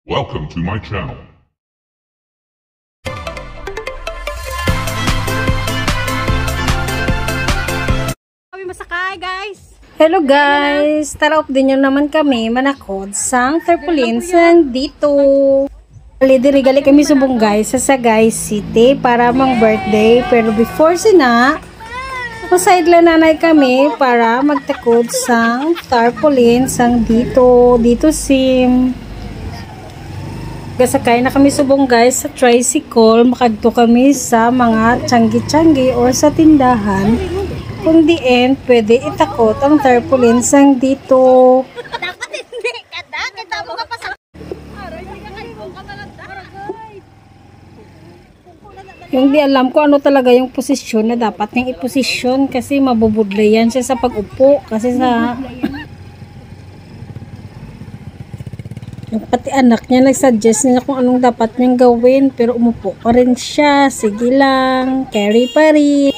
Welcome to my channel. Kami masakay, guys. Hello guys! Tara din nyo naman kami manakod sang tarpaulin sang dito. Diri kami subong guys sa Sagay City para mang birthday. Pero before sina, paside lang nanay kami para magtakod sang tarpaulin sang dito. Dito sim. Gasakay na kami subong guys sa tricycle. Makadto kami sa mga tiyanggi-tiyanggi or sa tindahan. Kung di end, pwede itakot ang tarpaulin sang dito. Dapat hindi. Kita mo ka pa sa... Yung di alam ko ano talaga yung posisyon na dapat niyang iposisyon kasi mabubudlay yan siya sa pag-upo. Kasi sa... Yung pati anak niya nag-suggest niya kung anong dapat niyang gawin pero umupo pa rin siya. Sige lang, carry pa rin.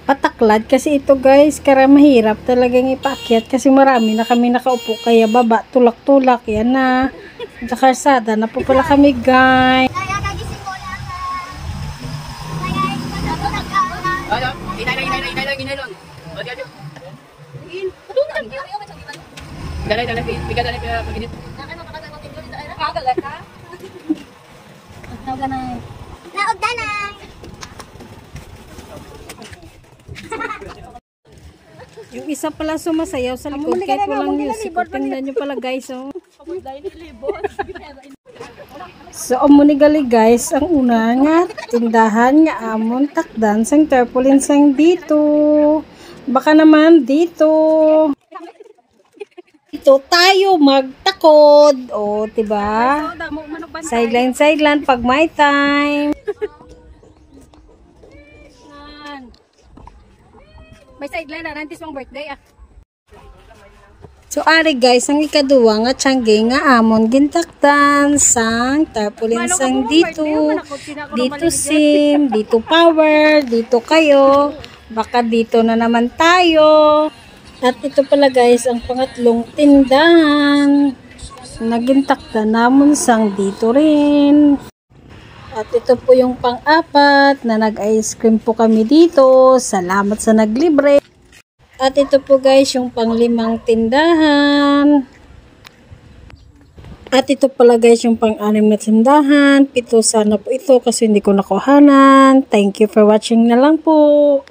Pataklad kasi ito guys, kaya mahirap talagang ipaakyat kasi marami na kami nakaupo kaya baba, tulak-tulak, yan na. Sa karsada na po pala kami guys. Yung isa pala sumasayaw sa likod kahit walang music. Tingnan nyo pala guys. Oh. So amunigali guys, ang una nga tindahan nga amon takdan sang tarpaulin sang dito. Baka naman dito. Dito tayo magtakod. O, diba? Sideline pag may time. May sideline na, nantis mong birthday ah. So ari guys, ang ikaduwa nga tiyangge nga amon gintakdan sang tarpaulin sang dito. Dito sim, dito power, dito kayo. Baka dito na naman tayo. At ito pala guys, ang pangatlong tindahan. Nagintakdan namon sang dito rin. At ito po yung pang-apat na nag-ice cream po kami dito. Salamat sa naglibre. At ito po guys yung pang-limang tindahan. At ito pala guys yung pang-anim na tindahan. 7 sana po ito kasi hindi ko nakuhanan. Thank you for watching na lang po.